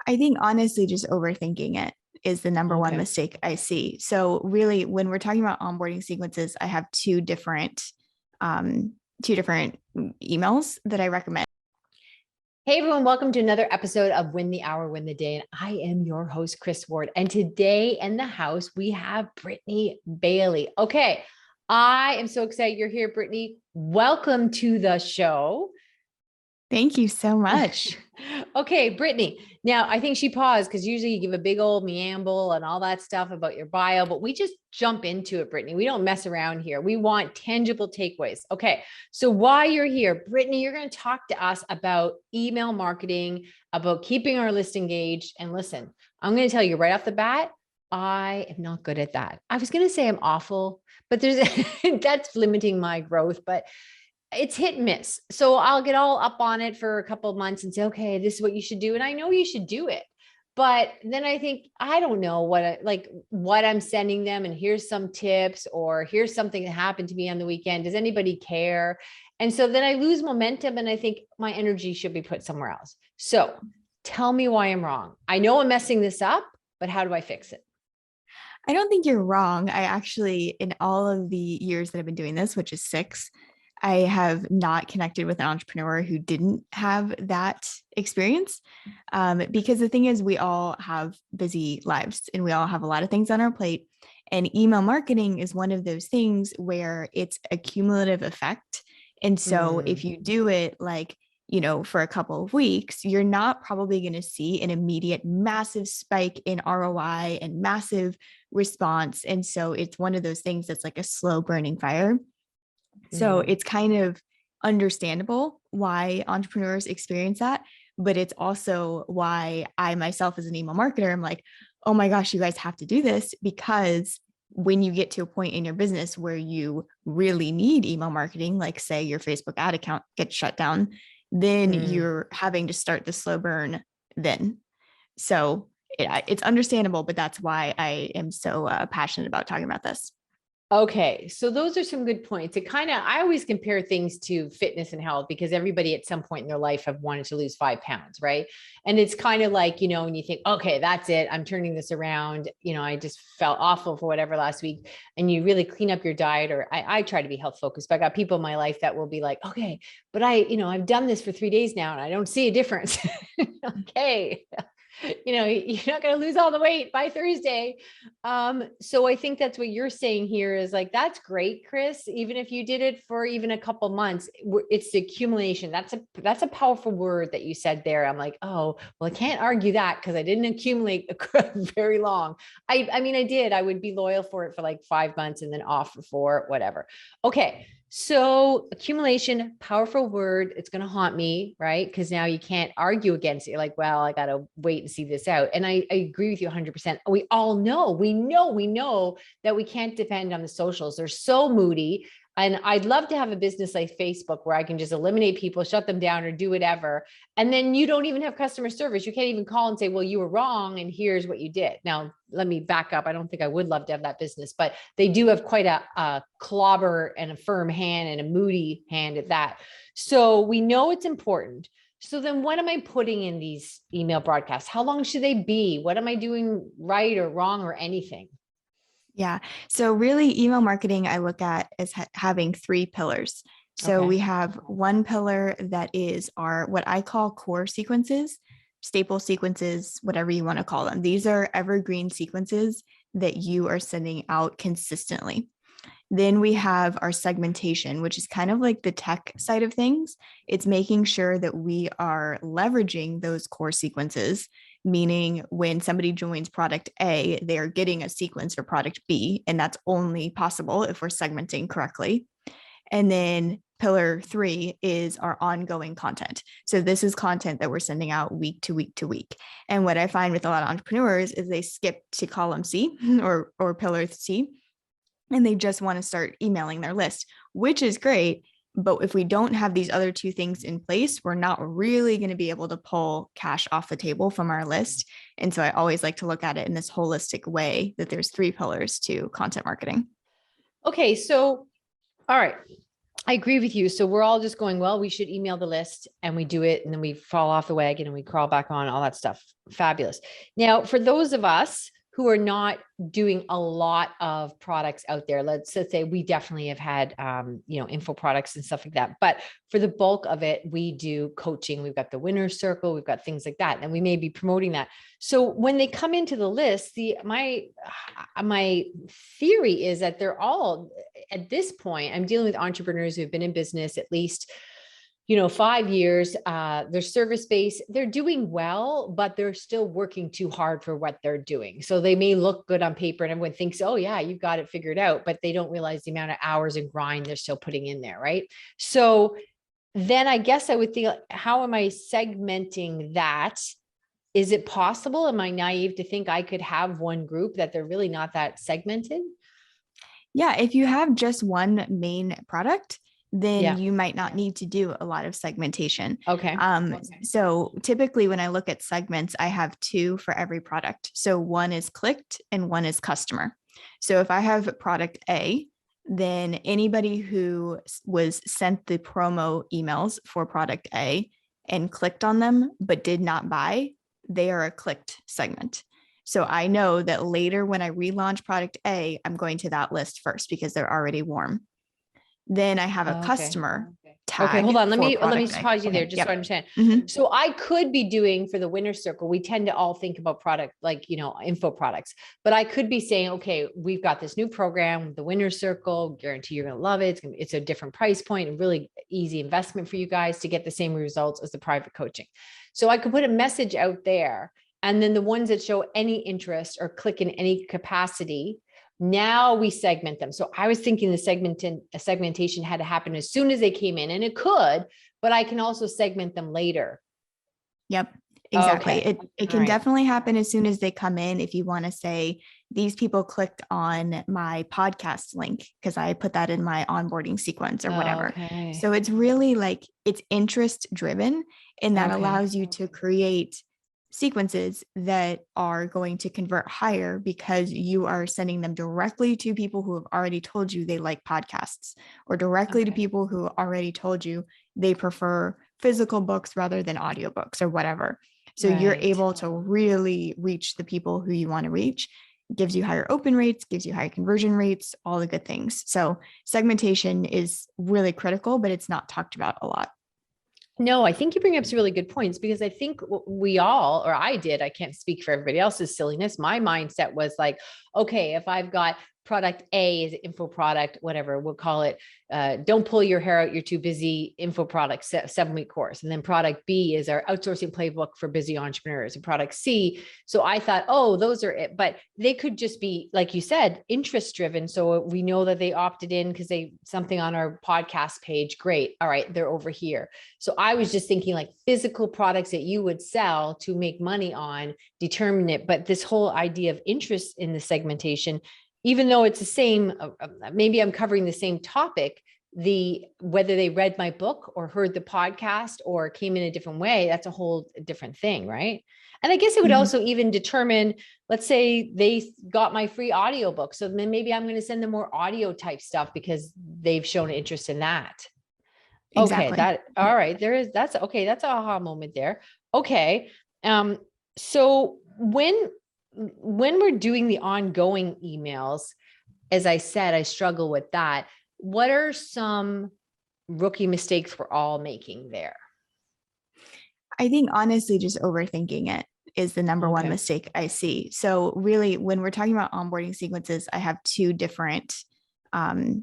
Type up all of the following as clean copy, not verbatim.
I think honestly, just overthinking it is the number one Okay. mistake I see. So really, when we're talking about onboarding sequences, I have um, two different emails that I recommend. Hey everyone, welcome to another episode of Win the Hour, Win the Day. And I am your host, Chris Ward. And today in the house, we have Brittany Bayley. Okay, I am so excited you're here, Brittany. Welcome to the show. Thank you so much. Okay, Brittany. Now, I think she paused because usually you give a big old meamble and all that stuff about your bio, but we just jump into it, Brittany. We don't mess around here. We want tangible takeaways. Okay, so while you're here, Brittany, you're going to talk to us about email marketing, about keeping our list engaged. And listen, I'm going to tell you right off the bat, I am not good at that. I was going to say I'm awful, but there's that's limiting my growth. But it's hit and miss. So I'll get all up on it for a couple of months and say, okay, this is what you should do. And I know you should do it. But then I think, I don't know what I'm sending them. And here's some tips, or here's something that happened to me on the weekend. Does anybody care? And so then I lose momentum and I think my energy should be put somewhere else. So tell me why I'm wrong. I know I'm messing this up, but how do I fix it? I don't think you're wrong. I actually, in all of the years that I've been doing this, which is 6, I have not connected with an entrepreneur who didn't have that experience. Because the thing is, we all have busy lives and we all have a lot of things on our plate. And email marketing is one of those things where it's a cumulative effect. And so if you do it for a couple of weeks, you're not probably going to see an immediate massive spike in ROI and massive response. And so it's one of those things that's like a slow burning fire. So it's kind of understandable why entrepreneurs experience that, but it's also why I myself as an email marketer, I'm like, oh my gosh, you guys have to do this, because when you get to a point in your business where you really need email marketing, like say your Facebook ad account gets shut down, then you're having to start the slow burn then. So it's understandable, but that's why I am so passionate about talking about this. Okay, so those are some good points. I always compare things to fitness and health because everybody at some point in their life have wanted to lose 5 pounds, right? And it's kind of like, when you think, okay, that's it, I'm turning this around. I just felt awful for whatever last week. And you really clean up your diet, or I try to be health focused, but I got people in my life that will be like, okay, but I've done this for 3 days now and I don't see a difference. Okay. You're not going to lose all the weight by Thursday. So I think that's what you're saying here is like, that's great, Chris. Even if you did it for even a couple months, it's the accumulation. That's a powerful word that you said there. I'm like, oh, well, I can't argue that because I didn't accumulate very long. I mean, I did. I would be loyal for it for like 5 months and then off for 4, whatever. Okay. So accumulation, powerful word. It's going to haunt me, right? Because now you can't argue against it. You're like, well, I got to wait and see this out. And I agree with you 100%. We all know, we know that we can't depend on the socials. They're so moody. And I'd love to have a business like Facebook where I can just eliminate people, shut them down, or do whatever. And then you don't even have customer service. You can't even call and say, well, you were wrong, and here's what you did. Now, let me back up. I don't think I would love to have that business, but they do have quite a clobber and a firm hand and a moody hand at that. So we know it's important. So then what am I putting in these email broadcasts? How long should they be? What am I doing right or wrong or anything? Yeah. So really email marketing, I look at as having 3 pillars. So Okay. we have one pillar that is our, what I call core sequences, staple sequences, whatever you want to call them. These are evergreen sequences that you are sending out consistently. Then we have our segmentation, which is kind of like the tech side of things. It's making sure that we are leveraging those core sequences, meaning when somebody joins product A, they are getting a sequence for product B, and that's only possible if we're segmenting correctly. And then pillar 3 is our ongoing content. So this is content that we're sending out week to week to week. And what I find with a lot of entrepreneurs is they skip to column C or pillar C, and they just want to start emailing their list, which is great. But if we don't have these other 2 things in place, we're not really going to be able to pull cash off the table from our list. And so I always like to look at it in this holistic way, that there's 3 pillars to content marketing. Okay. So, all right. I agree with you. So we're all just going, well, we should email the list, and we do it, and then we fall off the wagon and we crawl back on, all that stuff. Fabulous. Now, for those of us who are not doing a lot of products out there, let's say we definitely have had, info products and stuff like that. But for the bulk of it, we do coaching. We've got the winner's circle. We've got things like that. And we may be promoting that. So when they come into the list, my theory is that they're all, at this point, I'm dealing with entrepreneurs who've been in business at least 5 years, they're service-based, they're doing well, but they're still working too hard for what they're doing. So they may look good on paper and everyone thinks, oh yeah, you've got it figured out, but they don't realize the amount of hours and grind they're still putting in there, right? So then I guess I would think, how am I segmenting that? Is it possible? Am I naive to think I could have one group that they're really not that segmented? Yeah, if you have just one main product, then Yeah. you might not need to do a lot of segmentation. Okay. So typically when I look at segments, I have two for every product. So one is clicked and one is customer. So if I have product A, then anybody who was sent the promo emails for product A and clicked on them but did not buy, they are a clicked segment. So I know that later when I relaunch product A, I'm going to that list first because they're already warm. Then I have a customer tag. Okay, hold on. Let me product A. pause you there Okay, just yep. so I understand. Mhm. So I could be doing, for the winner's circle, we tend to all think about product, like, info products, but I could be saying, okay, we've got this new program, the winner's circle, guarantee you're going to love it. It's a different price point and really easy investment for you guys to get the same results as the private coaching. So I could put a message out there, and then the ones that show any interest or click in any capacity, now we segment them. So I was thinking the segmentation had to happen as soon as they came in, and it could, but I can also segment them later. Yep, exactly. Okay. It can definitely happen as soon as they come in. If you want to say, these people clicked on my podcast link because I put that in my onboarding sequence or whatever. Okay. So it's really like, it's interest driven, and that allows you to create sequences that are going to convert higher because you are sending them directly to people who have already told you they like podcasts, or directly to people who already told you they prefer physical books rather than audiobooks or whatever. So you're able to really reach the people who you want to reach. It gives you higher open rates, gives you higher conversion rates, all the good things. So segmentation is really critical, but it's not talked about a lot. No, I think you bring up some really good points, because I think we all, or I did, I can't speak for everybody else's silliness. My mindset was like, okay, if I've got product A is info product, whatever we'll call it, don't pull your hair out, you're too busy, info product, 7-week course. And then product B is our outsourcing playbook for busy entrepreneurs, and product C. So I thought, oh, those are it, but they could just be, like you said, interest driven. So we know that they opted in because they something on our podcast page. Great. All right, they're over here. So I was just thinking like physical products that you would sell to make money on, determine it. But this whole idea of interest in the segmentation, even though it's the same, maybe I'm covering the same topic, whether they read my book or heard the podcast or came in a different way, that's a whole different thing, right? And I guess it would also even determine, let's say they got my free audiobook. So then maybe I'm going to send them more audio type stuff because they've shown interest in that. Exactly. Okay, all right. That's an aha moment there. Okay. So when we're doing the ongoing emails, as I said, I struggle with that. What are some rookie mistakes we're all making there? I think honestly, just overthinking it is the number one mistake I see. So really, when we're talking about onboarding sequences, I have two different emails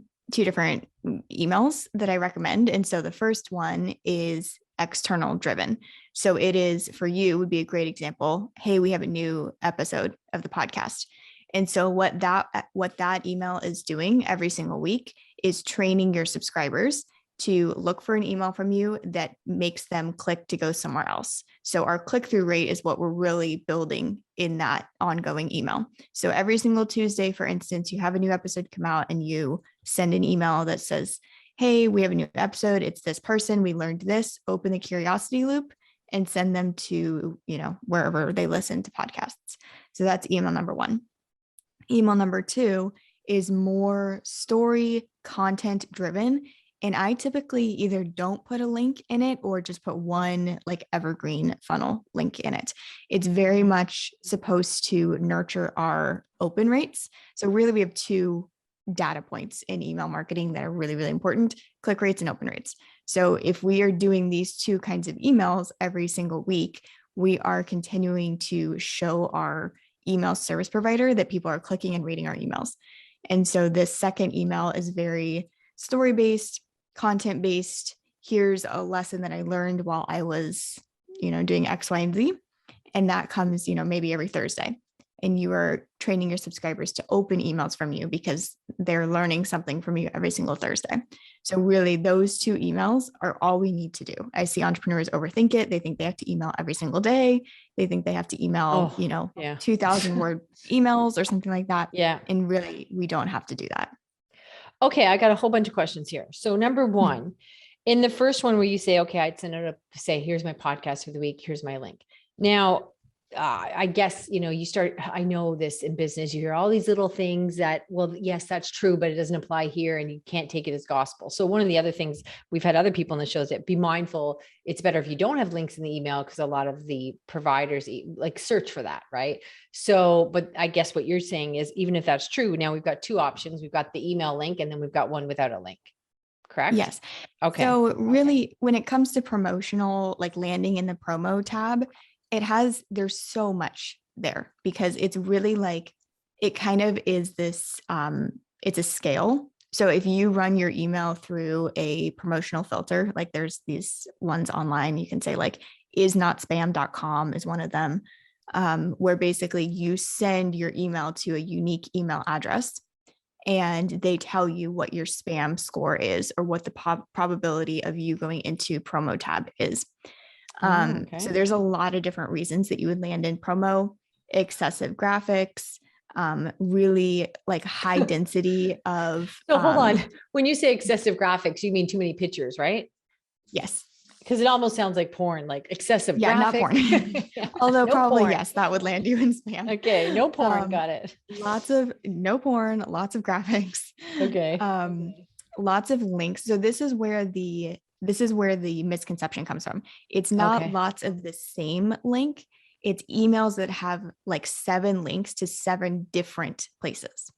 that I recommend. And so the first one is external driven. So it is, for you, would be a great example. Hey, we have a new episode of the podcast. And so what that email is doing every single week is training your subscribers to look for an email from you that makes them click to go somewhere else. So our click-through rate is what we're really building in that ongoing email. So every single Tuesday, for instance, you have a new episode come out and you send an email that says, hey, we have a new episode. It's this person. We learned this. Open the curiosity loop and send them to, wherever they listen to podcasts. So that's email number one. Email number two is more story content driven. And I typically either don't put a link in it or just put one like evergreen funnel link in it. It's very much supposed to nurture our open rates. So really we have two data points in email marketing that are really, really important: click rates and open rates. So if we are doing these two kinds of emails every single week, we are continuing to show our email service provider that people are clicking and reading our emails. And so this second email is very story based, content based. Here's a lesson that I learned while I was, doing X, Y, and Z. And that comes, maybe every Thursday. And you are training your subscribers to open emails from you because they're learning something from you every single Thursday. So really those two emails are all we need to do. I see entrepreneurs overthink it. They think they have to email every single day. They think they have to email, Yeah. 2,000 word emails or something like that. Yeah. And really we don't have to do that. Okay. I got a whole bunch of questions here. So number one, in the first one where you say, okay, I'd send it up, say, here's my podcast for the week. Here's my link. Now, I guess, I know this in business, you hear all these little things that, well, yes, that's true, but it doesn't apply here and you can't take it as gospel. So one of the other things we've had other people in the shows that be mindful, it's better if you don't have links in the email because a lot of the providers like search for that. Right. So, but I guess what you're saying is even if that's true, now we've got two options. We've got the email link and then we've got one without a link. Correct? Yes. Okay. So really when it comes to promotional, like landing in the promo tab, there's so much there because it's really like, it kind of is this, it's a scale. So if you run your email through a promotional filter, like there's these ones online, you can say like isnotspam.com is one of them, where basically you send your email to a unique email address and they tell you what your spam score is or what the probability of you going into promo tab is. So there's a lot of different reasons that you would land in promo: excessive graphics, really like high density of. So hold on. When you say excessive graphics, you mean too many pictures, right? Yes. Because it almost sounds like porn, like excessive graphics. Not porn. Although no probably, porn. yes, that would land you in spam. Okay. No porn. Got it. No porn, lots of graphics. Okay. Lots of links. So this is where the misconception comes from. It's not lots of the same link. It's emails that have like 7 links to 7 different places.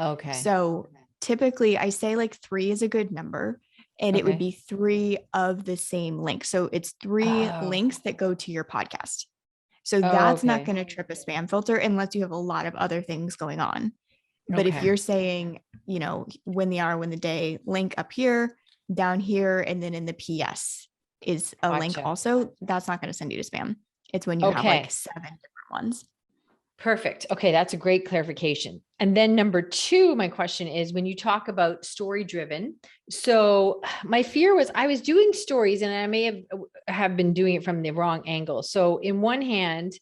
Okay. So typically I say like 3 is a good number and it would be 3 of the same link. So it's 3 links that go to your podcast. So that's not going to trip a spam filter unless you have a lot of other things going on. But if you're saying, when the hour, when the day, link up here, down here, and then in the PS is a link also, that's not going to send you to spam. It's when you have like 7 different ones. Perfect. Okay. That's a great clarification. And then number 2, my question is when you talk about story driven. So my fear was I was doing stories and I may have been doing it from the wrong angle. So in one hand,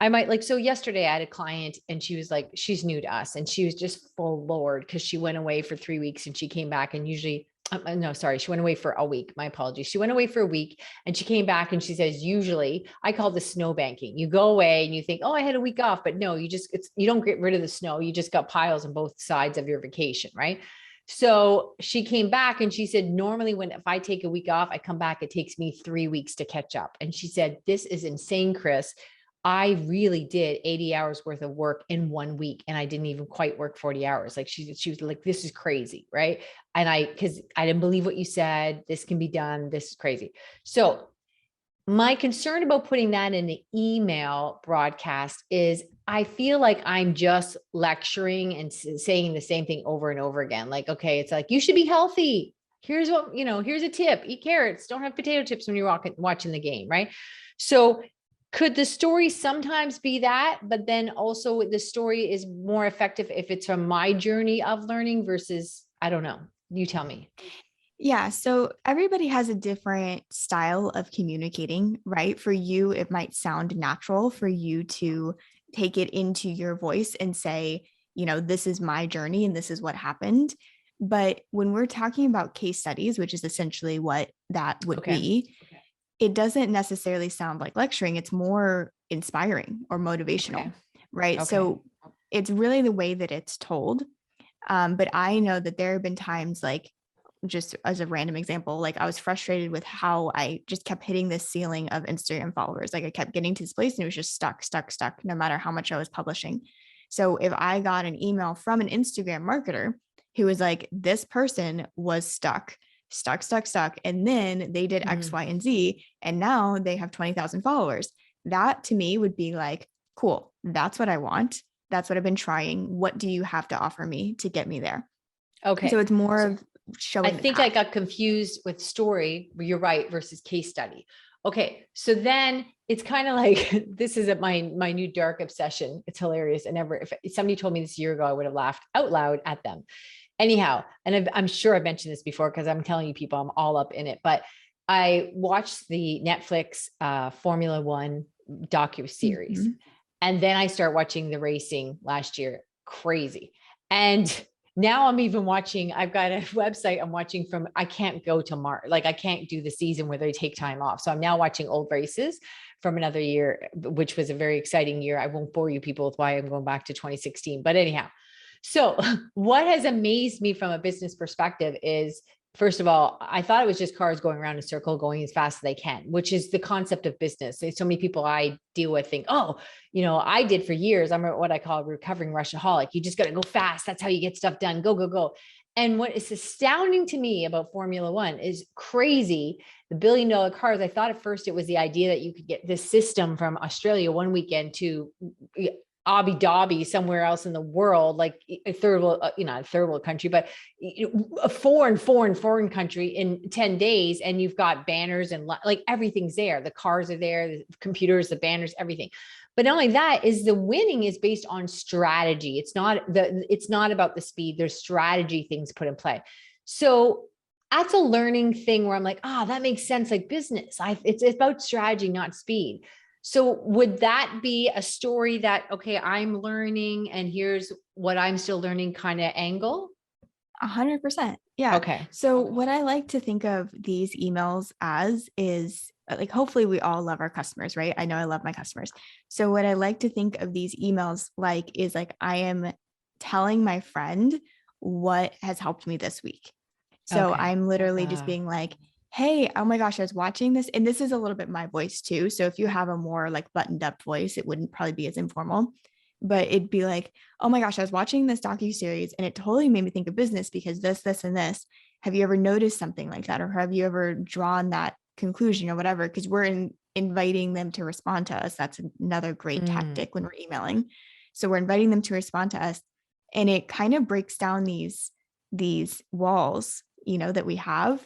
I might so yesterday I had a client and she was like, she's new to us and she was just full Lord because she went away for 3 weeks and she came back and usually she went away for a week. My apologies. She went away for a week and she came back and she says, usually I call this snow banking. You go away and you think, oh, I had a week off, but no, you don't get rid of the snow. You just got piles on both sides of your vacation. Right. So she came back and she said, normally if I take a week off, I come back, it takes me 3 weeks to catch up. And she said, this is insane, Chris. I really did 80 hours worth of work in 1 week and I didn't even quite work 40 hours. Like she was like, this is crazy. Right. And cause I didn't believe what you said. This can be done. This is crazy. So my concern about putting that in the email broadcast is I feel like I'm just lecturing and saying the same thing over and over again. Like, okay, it's like, you should be healthy. Here's what, here's a tip, eat carrots, don't have potato chips when you're watching the game. Right. So could the story sometimes be that, but then also the story is more effective if it's from my journey of learning versus, I don't know, you tell me. Yeah. So everybody has a different style of communicating, right? For you, it might sound natural for you to take it into your voice and say, this is my journey and this is what happened. But when we're talking about case studies, which is essentially what that would be, it doesn't necessarily sound like lecturing. It's more inspiring or motivational, right? So it's really the way that it's told. But I know that there have been times like just as a random example, like I was frustrated with how I just kept hitting this ceiling of Instagram followers. Like I kept getting to this place and it was just stuck, no matter how much I was publishing. So if I got an email from an Instagram marketer who was like, this person was stuck, and then they did X, Mhm. Y, and Z, and now they have 20,000 followers, that to me would be like, cool, that's what I want. That's what I've been trying. What do you have to offer me to get me there? So Okay. it's more So of I showing the think I path. got confused with story, but you're right, versus case study. Okay. So then it's kind of like, this is my new dark obsession. It's hilarious. And never, if somebody told me this a year ago, I would have laughed out loud at them. Anyhow, and I'm sure I've mentioned this before because I'm telling you people, I'm all up in it, but I watched the Netflix Formula One docu-series. Mhm. And then I start watching the racing last year. Crazy. And now I'm even watching, I've got a website I'm watching from, I can't go to March, like I can't do the season where they take time off. So I'm now watching old races from another year, which was a very exciting year. I won't bore you people with why I'm going back to 2016, but anyhow. So what has amazed me from a business perspective is, first of all, I thought it was just cars going around in a circle, going as fast as they can, which is the concept of business. So many people I deal with think, oh, I did for years. I'm what I call a recovering Rushaholic. You just got to go fast. That's how you get stuff done. Go, go, go. And what is astounding to me about Formula One is crazy. The $1 billion cars, I thought at first it was the idea that you could get this system from Australia one weekend to Abu Dhabi, somewhere else in the world, like a third world, not a third world country, but a foreign country in 10 days. And you've got banners and like everything's there. The cars are there, the computers, the banners, everything. But not only that, is the winning is based on strategy. It's not about the speed. There's strategy things put in play. So that's a learning thing where I'm like, that makes sense. Like business, it's about strategy, not speed. So would that be a story that, okay, I'm learning and here's what I'm still learning kind of angle? 100%. Yeah. Okay. So what I like to think of these emails as is like, hopefully we all love our customers, right? I know I love my customers. So what I like to think of these emails like is like, I am telling my friend what has helped me this week. So Okay. I'm literally just being like, hey, oh my gosh, I was watching this. And this is a little bit my voice too. So if you have a more like buttoned up voice, it wouldn't probably be as informal, but it'd be like, oh my gosh, I was watching this docu-series and it totally made me think of business because this, and this. Have you ever noticed something like that? Or have you ever drawn that conclusion or whatever? Because we're inviting them to respond to us. That's another great Mm. tactic when we're emailing. So we're inviting them to respond to us. And it kind of breaks down these walls, that we have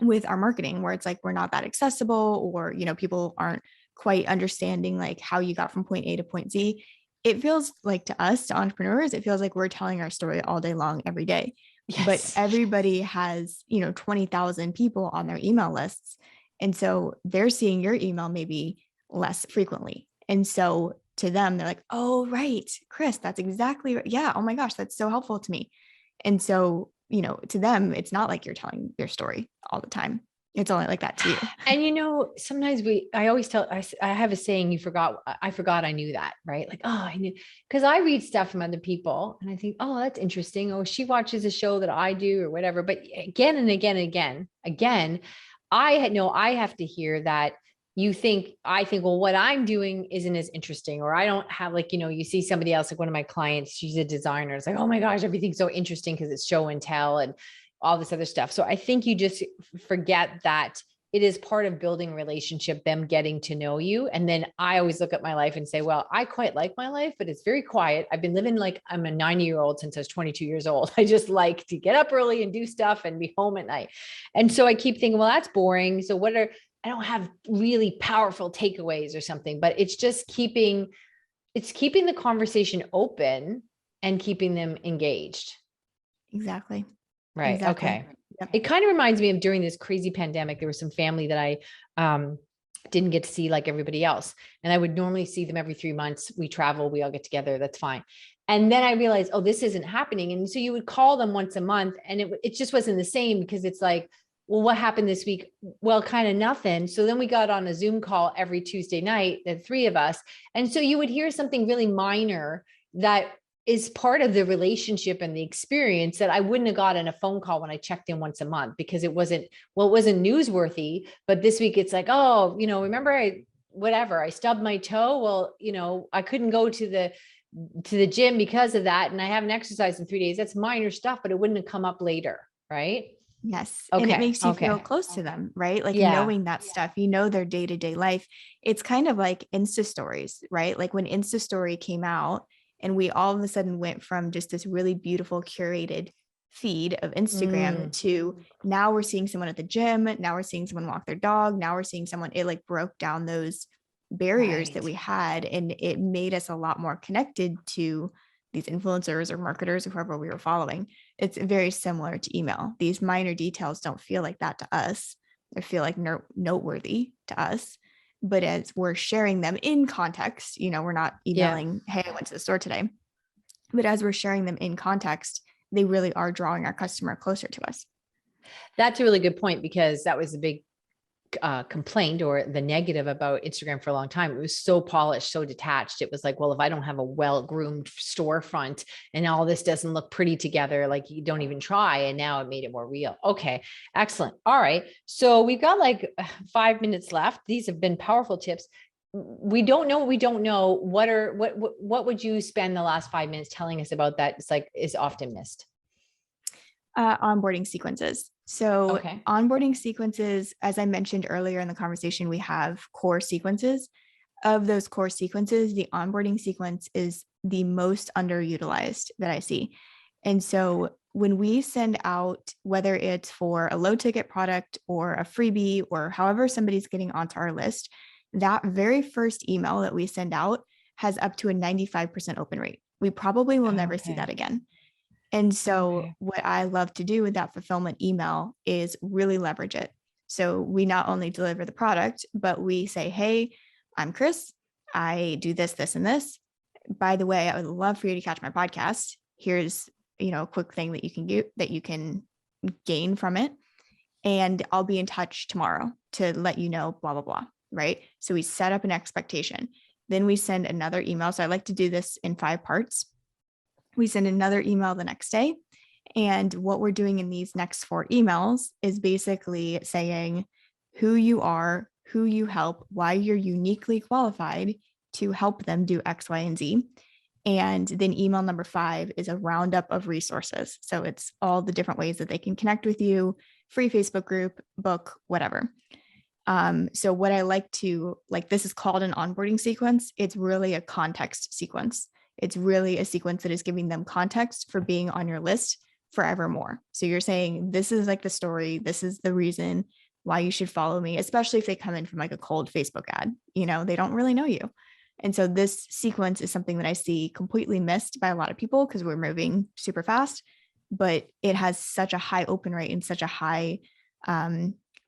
with our marketing, where it's like we're not that accessible, or people aren't quite understanding like how you got from point A to point Z. It feels like, to us, to entrepreneurs, it feels like we're telling our story all day long every day, but Yes. everybody has 20,000 people on their email lists, and so they're seeing your email maybe less frequently, and so to them they're like, oh right, Chris, that's exactly right. Yeah, oh my gosh, that's so helpful to me. And so, to them, it's not like you're telling your story all the time. It's only like that to you. And sometimes I always I have a saying, I forgot I knew that, right? Like, I knew, because I read stuff from other people and I think, oh, that's interesting. Oh, she watches a show that I do or whatever. But again and again and again, I have to hear that I think, well, what I'm doing isn't as interesting, or I don't have like, you see somebody else, like one of my clients, she's a designer. It's like, oh my gosh, everything's so interesting because it's show and tell and all this other stuff. So I think you just forget that it is part of building a relationship, them getting to know you. And then I always look at my life and say, well, I quite like my life, but it's very quiet. I've been living like I'm a 90-year-old since I was 22 years old. I just like to get up early and do stuff and be home at night. And so I keep thinking, well, that's boring. So I don't have really powerful takeaways or something, but it's keeping the conversation open and keeping them engaged. Exactly. Right. Exactly. Okay. Yep. It kind of reminds me of during this crazy pandemic, there was some family that I didn't get to see like everybody else. And I would normally see them every 3 months. We travel, we all get together. That's fine. And then I realized, oh, this isn't happening. And so you would call them once a month and it just wasn't the same, because it's like, well, what happened this week? Well, kind of nothing. So then we got on a Zoom call every Tuesday night, the three of us. And so you would hear something really minor that is part of the relationship and the experience that I wouldn't have gotten a phone call when I checked in once a month, because it wasn't newsworthy. But this week it's like, oh, remember I stubbed my toe. Well, I couldn't go to the gym because of that. And I haven't exercised in 3 days. That's minor stuff, but it wouldn't have come up later. Right. Yes. And it Okay. makes you feel close to them, right? Like Yeah. knowing that stuff, their day-to-day life. It's kind of like Insta stories, right? Like when Insta story came out and we all of a sudden went from just this really beautiful curated feed of Instagram to now we're seeing someone at the gym. Now we're seeing someone walk their dog. Now we're seeing someone, it like broke down those barriers that we had, and it made us a lot more connected to these influencers or marketers or whoever we were following. It's very similar to email. These minor details don't feel like that to us. They feel like noteworthy to us. But as we're sharing them in context, we're not emailing, hey, I went to the store today. But as we're sharing them in context, they really are drawing our customer closer to us. That's a really good point, because that was a big complaint or the negative about Instagram for a long time. It was so polished, so detached. It was like, well, if I don't have a well-groomed storefront and all this doesn't look pretty together, like you don't even try. And now it made it more real. Okay, excellent. All right. So we've got like 5 minutes left. These have been powerful tips. We don't know what we don't know. What would you spend the last 5 minutes telling us about that? It's like is often missed. Onboarding sequences. So onboarding sequences, as I mentioned earlier in the conversation, we have core sequences. Of those core sequences, the onboarding sequence is the most underutilized that I see. And so when we send out, whether it's for a low ticket product or a freebie or however somebody's getting onto our list, that very first email that we send out has up to a 95% open rate. We probably will never see that again. And so what I love to do with that fulfillment email is really leverage it. So we not only deliver the product, but we say, hey, I'm Chris. I do this, this, and this. By the way, I would love for you to catch my podcast. Here's, a quick thing that you can get that you can gain from it. And I'll be in touch tomorrow to let you know, blah, blah, blah. Right. So we set up an expectation. Then we send another email. So I like to do this in 5 parts. We send another email the next day. And what we're doing in these next 4 emails is basically saying who you are, who you help, why you're uniquely qualified to help them do X, Y, and Z. And then email number 5 is a roundup of resources. So it's all the different ways that they can connect with you, free Facebook group, book, whatever. So what I like to, this is called an onboarding sequence. It's really a context sequence. It's really a sequence that is giving them context for being on your list forevermore. So you're saying, this is like the story. This is the reason why you should follow me, especially if they come in from like a cold Facebook ad, they don't really know you. And so this sequence is something that I see completely missed by a lot of people because we're moving super fast, but it has such a high open rate and such a high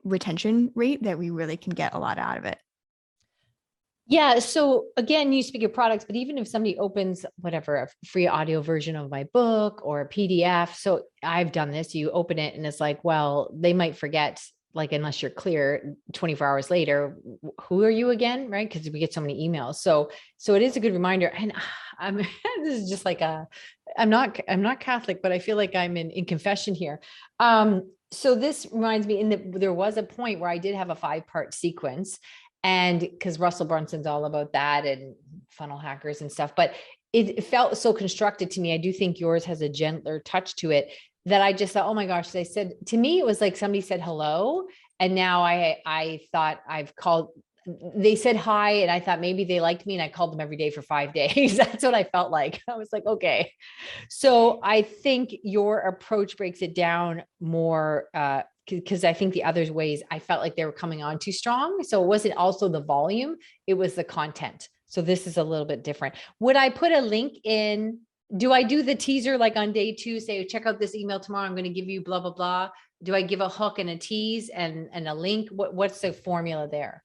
retention rate that we really can get a lot out of it. Yeah. So again, you speak of products, but even if somebody opens whatever, a free audio version of my book or a PDF. So I've done this, you open it and it's like, well, they might forget, like, unless you're clear 24 hours later, who are you again? Right. Cause we get so many emails. So it is a good reminder. And this is just like I'm not Catholic, but I feel like I'm in confession here. So this reminds me there was a point where I did have a 5-part sequence. And because Russell Brunson's all about that and funnel hackers and stuff, but it felt so constructed to me. I do think yours has a gentler touch to it that I just thought, oh my gosh, they said to me, it was like somebody said hello. And now I thought they said hi. And I thought maybe they liked me and I called them every day for 5 days. That's what I felt like. I was like, okay. So I think your approach breaks it down more, because I think the other ways I felt like they were coming on too strong. So it wasn't also the volume, it was the content. So this is a little bit different. Would I put a link in? Do I do the teaser like on day 2, say, check out this email tomorrow, I'm going to give you blah, blah, blah. Do I give a hook and a tease and a link? What's the formula there?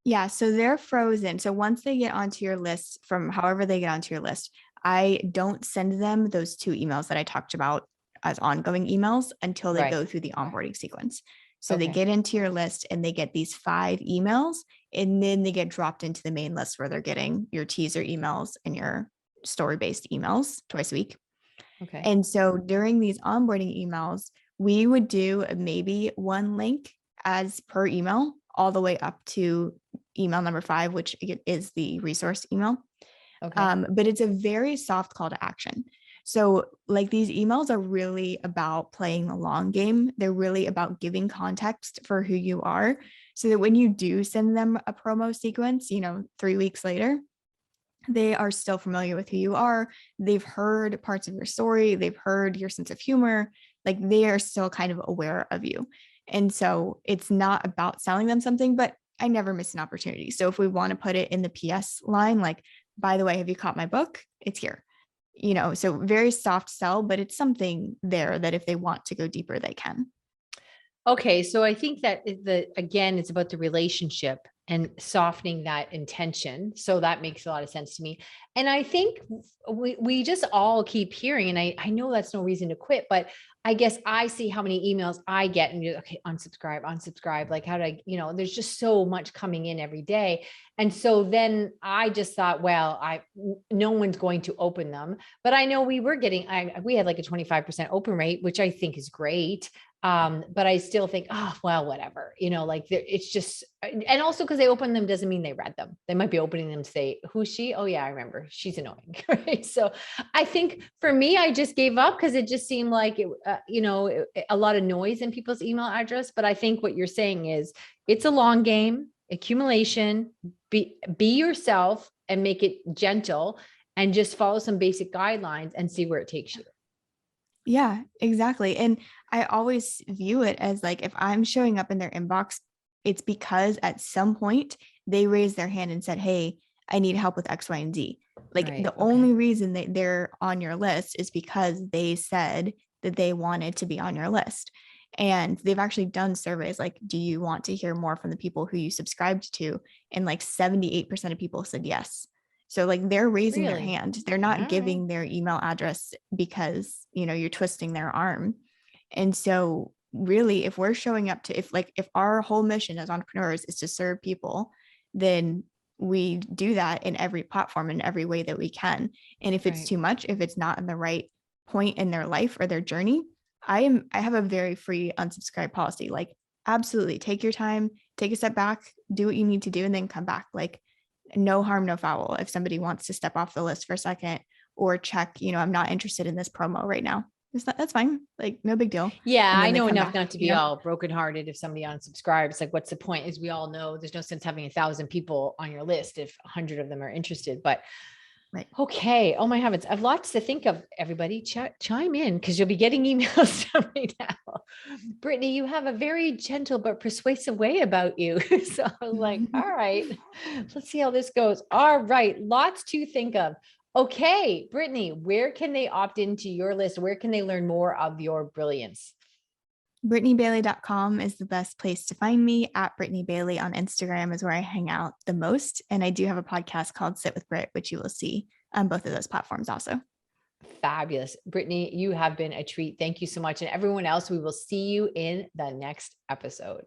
Yeah. So they're frozen. So once they get onto your list, from however they get onto your list, I don't send them those 2 emails that I talked about as ongoing emails until they go through the onboarding sequence. So they get into your list and they get these 5 emails, and then they get dropped into the main list where they're getting your teaser emails and your story-based emails twice a week. Okay. And so during these onboarding emails, we would do maybe one link as per email, all the way up to email number 5, which is the resource email. Okay. But it's a very soft call to action. So like these emails are really about playing the long game. They're really about giving context for who you are, so that when you do send them a promo sequence, 3 weeks later, they are still familiar with who you are. They've heard parts of your story. They've heard your sense of humor. Like they are still kind of aware of you. And so it's not about selling them something, but I never miss an opportunity. So if we want to put it in the PS line, like, by the way, have you caught my book? It's here. So very soft sell, but it's something there that if they want to go deeper, they can. Okay. So I think that again, it's about the relationship and softening that intention. So that makes a lot of sense to me. And I think we just all keep hearing, and I know that's no reason to quit, but I guess I see how many emails I get and you're okay, unsubscribe. Like, how do I, there's just so much coming in every day. And so then I just thought, well, no one's going to open them, but I know we had like a 25% open rate, which I think is great. But I still think, oh, well, whatever, like it's just, and also because they open them doesn't mean they read them. They might be opening them to say, who's she? Oh yeah, I remember. She's annoying. Right. So I think for me, I just gave up because it just seemed like a lot of noise in people's email address. But I think what you're saying is it's a long game, accumulation, be yourself and make it gentle and just follow some basic guidelines and see where it takes you. Yeah, exactly. And I always view it as like, if I'm showing up in their inbox, it's because at some point they raised their hand and said, hey, I need help with X, Y, and Z. Like Right. the Okay. only reason that they're on your list is because they said that they wanted to be on your list. And they've actually done surveys like, do you want to hear more from the people who you subscribed to? And like 78% of people said yes. So like they're raising their Really? hand. They're All not right. giving their email address because, you're twisting their arm. And so really, if we're showing up to, if our whole mission as entrepreneurs is to serve people, then we do that in every platform in every way that we can. And if it's Right. too much, if it's not in the right point in their life or their journey, I have a very free unsubscribe policy. Like absolutely take your time, take a step back, do what you need to do, and then come back. Like no harm, no foul. If somebody wants to step off the list for a second or check, I'm not interested in this promo right now. That's fine. Like no big deal. Yeah, And I then they know come enough back, not to be all brokenhearted if somebody unsubscribes. Like, what's the point? As we all know, there's no sense having 1,000 people on your list if 100 of them are interested. But Right. okay. Oh my heavens. I've lots to think of. Everybody chime in because you'll be getting emails right now. Brittany, you have a very gentle but persuasive way about you. So I was like, all right, let's see how this goes. All right. Lots to think of. Okay, Brittany, where can they opt into your list? Where can they learn more of your brilliance? BrittanyBayley.com is the best place to find me. At Brittany Bayley on Instagram is where I hang out the most. And I do have a podcast called Sit with Brit, which you will see on both of those platforms also. Fabulous. Brittany, you have been a treat. Thank you so much. And everyone else, we will see you in the next episode.